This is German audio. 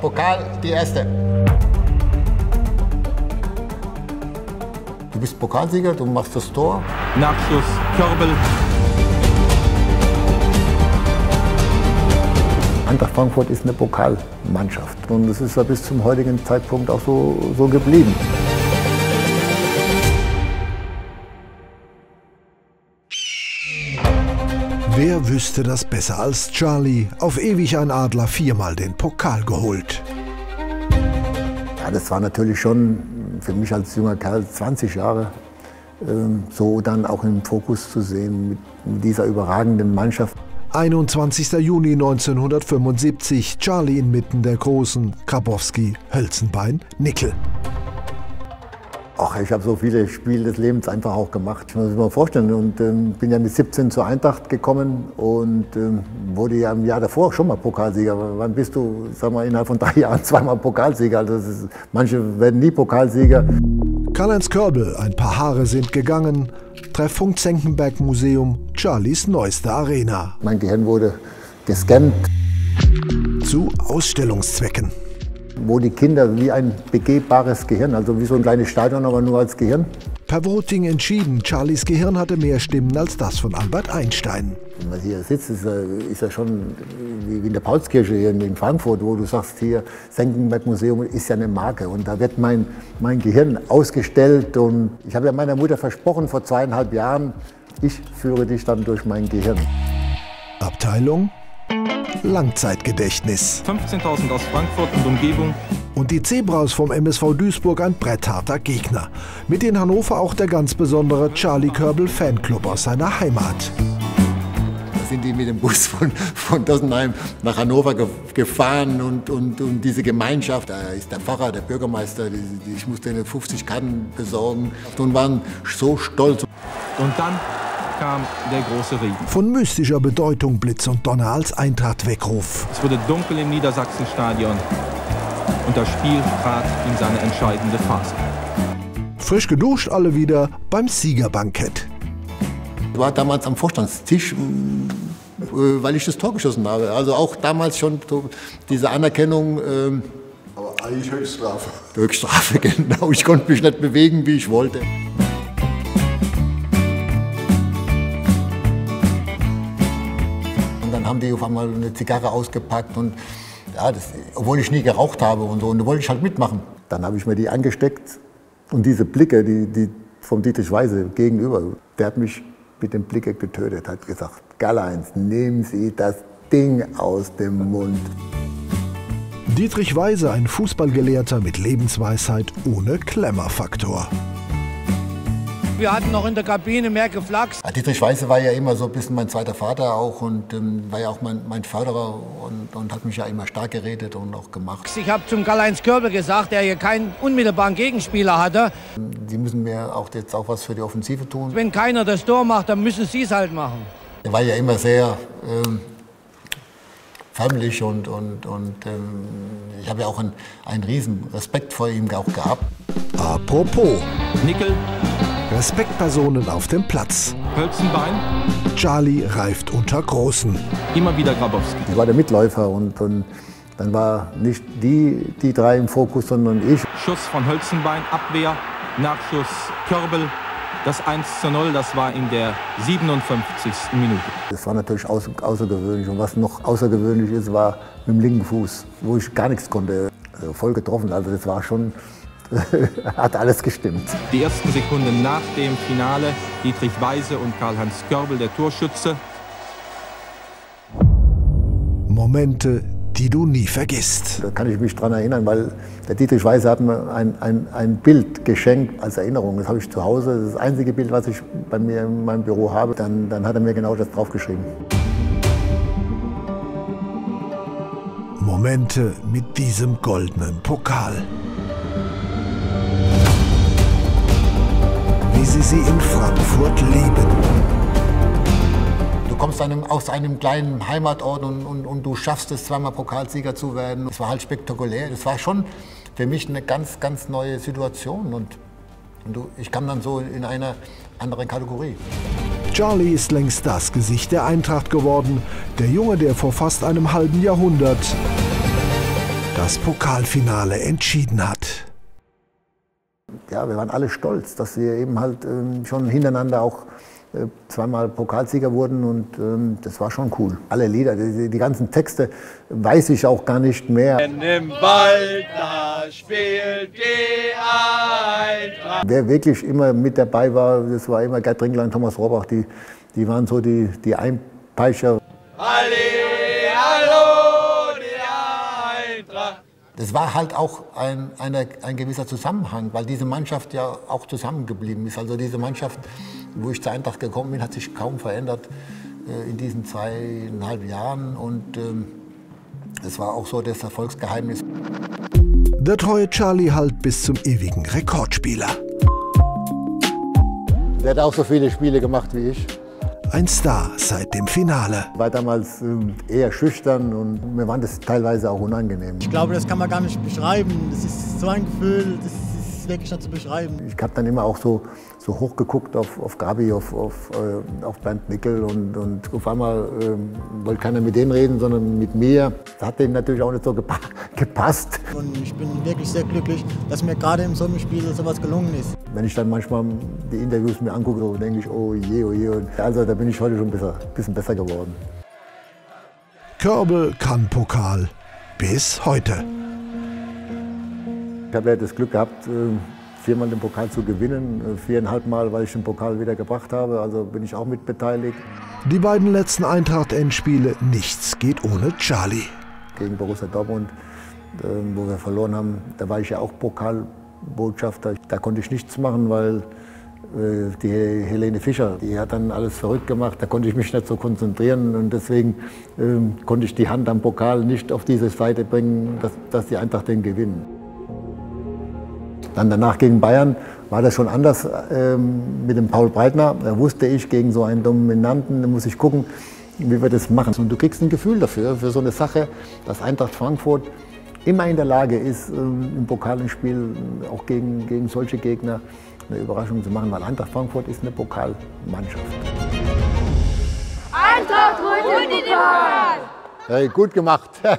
Pokal, die erste. Du bist Pokalsieger, du machst das Tor. Nachschuss, Körbel. Eintracht Frankfurt ist eine Pokalmannschaft und es ist ja bis zum heutigen Zeitpunkt auch so geblieben. Wer wüsste das besser als Charlie? Auf ewig ein Adler, 4-mal den Pokal geholt. Ja, das war natürlich schon für mich als junger Kerl 20 Jahre so dann auch im Fokus zu sehen mit dieser überragenden Mannschaft. 21. Juni 1975, Charlie inmitten der Großen, Grabowski, Hölzenbein, Nickel. Ach, ich habe so viele Spiele des Lebens einfach auch gemacht. Ich muss mir mal vorstellen. Und bin ja mit 17 zur Eintracht gekommen und wurde ja im Jahr davor schon mal Pokalsieger. Wann bist du, sag mal, innerhalb von 3 Jahren zweimal Pokalsieger? Also manche werden nie Pokalsieger. Karl-Heinz Körbel, ein paar Haare sind gegangen. Treffpunkt Senckenberg Museum, Charlies neueste Arena. Mein Gehirn wurde gescannt. Zu Ausstellungszwecken. Wo die Kinder wie ein begehbares Gehirn, also wie so ein kleines Stadion, aber nur als Gehirn. Per Voting entschieden, Charlies Gehirn hatte mehr Stimmen als das von Albert Einstein. Wenn man hier sitzt, ist ja schon wie in der Paulskirche hier in Frankfurt, wo du sagst, hier Senckenberg Museum ist ja eine Marke. Und da wird mein Gehirn ausgestellt. Und ich habe ja meiner Mutter versprochen vor 2,5 Jahren, ich führe dich dann durch mein Gehirn. Abteilung Langzeitgedächtnis. 15.000 aus Frankfurt und Umgebung. Und die Zebras vom MSV Duisburg ein brettharter Gegner. Mit in Hannover auch der ganz besondere Charlie Körbel Fanclub aus seiner Heimat. Da sind die mit dem Bus von Dossenheim nach Hannover gefahren und diese Gemeinschaft, da ist der Pfarrer, der Bürgermeister, ich musste ihnen 50 Karten besorgen und waren so stolz. Und dann kam der große Regen. Von mystischer Bedeutung Blitz und Donner als Eintracht-Weckruf. Es wurde dunkel im Niedersachsenstadion und das Spiel trat in seine entscheidende Phase. Frisch geduscht alle wieder beim Siegerbankett. Ich war damals am Vorstandstisch, weil ich das Tor geschossen habe. Also auch damals schon diese Anerkennung. Aber eigentlich Höchststrafe. Höchststrafe, genau. Ich konnte mich nicht bewegen, wie ich wollte. Dann haben die auf einmal eine Zigarre ausgepackt und ja, obwohl ich nie geraucht habe und so, und da wollte ich halt mitmachen. Dann habe ich mir die angesteckt und diese Blicke, die vom Dietrich Weise gegenüber, der hat mich mit dem Blicke getötet, hat gesagt, Karl-Heinz, nehmen Sie das Ding aus dem Mund. Dietrich Weise, ein Fußballgelehrter mit Lebensweisheit ohne Klemmerfaktor. Wir hatten noch in der Kabine mehr geflaxt. Ja, Dietrich Weise war ja immer so ein bisschen mein zweiter Vater auch und war ja auch mein Förderer und hat mich ja immer stark geredet und auch gemacht. Ich habe zum Karl-Heinz Körbel gesagt, der hier keinen unmittelbaren Gegenspieler hatte. Sie müssen mir auch jetzt auch was für die Offensive tun. Wenn keiner das Tor macht, dann müssen Sie es halt machen. Er war ja immer sehr förmlich und ich habe ja auch einen riesen Respekt vor ihm auch gehabt. Apropos Nickel, Respektpersonen auf dem Platz. Hölzenbein, Charlie reift unter Großen. immer wieder Grabowski. Ich war der Mitläufer und dann war nicht die 3 im Fokus, sondern ich. Schuss von Hölzenbein, Abwehr, Nachschuss Körbel. Das 1:0, das war in der 57. Minute. Das war natürlich außergewöhnlich und was noch außergewöhnlich ist, war mit dem linken Fuß, wo ich gar nichts konnte. Also voll getroffen, also das war schon, hat alles gestimmt. Die ersten Sekunden nach dem Finale, Dietrich Weise und Karl-Heinz Körbel, der Torschütze. Momente, die du nie vergisst. Da kann ich mich dran erinnern, weil der Dietrich Weise hat mir ein Bild geschenkt als Erinnerung. Das habe ich zu Hause, das ist das einzige Bild, was ich bei mir in meinem Büro habe. Dann hat er mir genau das draufgeschrieben. Momente mit diesem goldenen Pokal. Wie sie in Frankfurt leben. Du kommst aus einem kleinen Heimatort und du schaffst es, zweimal Pokalsieger zu werden. Es war halt spektakulär. Das war schon für mich eine ganz, ganz neue Situation. Und ich kam dann so in eine andere Kategorie. Charlie ist längst das Gesicht der Eintracht geworden. Der Junge, der vor fast einem halben Jahrhundert das Pokalfinale entschieden hat. Ja, wir waren alle stolz, dass wir eben halt schon hintereinander auch zweimal Pokalsieger wurden und das war schon cool. Alle Lieder, die ganzen Texte weiß ich auch gar nicht mehr. Denn im Wald, da spielt die Eintracht. Wer wirklich immer mit dabei war, das war immer Gerd Trinkler und Thomas Rohrbach, die waren so die Einpeitscher. Hallo, die Eintracht. Das war halt auch ein gewisser Zusammenhang, weil diese Mannschaft ja auch zusammengeblieben ist. Also diese Mannschaft, wo ich zur Eintracht gekommen bin, hat sich kaum verändert in diesen 2,5 Jahren. Und es war auch so das Erfolgsgeheimnis. Der treue Charlie halt bis zum ewigen Rekordspieler. Der hat auch so viele Spiele gemacht wie ich. Ein Star seit dem Finale. Ich war damals eher schüchtern und mir war das teilweise auch unangenehm. Ich glaube, das kann man gar nicht beschreiben. Das ist so ein Gefühl, das ist wirklich nicht zu beschreiben. Ich habe dann immer auch so hochgeguckt auf Gabi, auf Bernd Nickel und auf einmal wollte keiner mit denen reden, sondern mit mir. Das hat denen natürlich auch nicht so gepasst. Und ich bin wirklich sehr glücklich, dass mir gerade im Sommerspiel sowas gelungen ist. Wenn ich dann manchmal die Interviews mir angucke, so denke ich, oh je, oh je. Also da bin ich heute schon ein bisschen besser geworden. Körbel kann Pokal. Bis heute. Ich habe ja das Glück gehabt, 4-mal den Pokal zu gewinnen. 4,5 Mal, weil ich den Pokal wieder gebracht habe. Also bin ich auch mit beteiligt. Die beiden letzten Eintracht-Endspiele, nichts geht ohne Charlie. Gegen Borussia Dortmund, wo wir verloren haben, da war ich ja auch Pokalbotschafter. Da konnte ich nichts machen, weil die Helene Fischer, die hat dann alles verrückt gemacht. Da konnte ich mich nicht so konzentrieren und deswegen konnte ich die Hand am Pokal nicht auf diese Seite bringen, dass die Eintracht den gewinnen. Dann danach gegen Bayern war das schon anders mit dem Paul Breitner. Da wusste ich, gegen so einen Dominanten, da muss ich gucken, wie wir das machen. Und du kriegst ein Gefühl dafür, für so eine Sache, dass Eintracht Frankfurt immer in der Lage ist, im Pokalspiel auch gegen solche Gegner eine Überraschung zu machen, weil Eintracht Frankfurt ist eine Pokalmannschaft. Eintracht holt den Pokal! Hey, gut gemacht. Ja.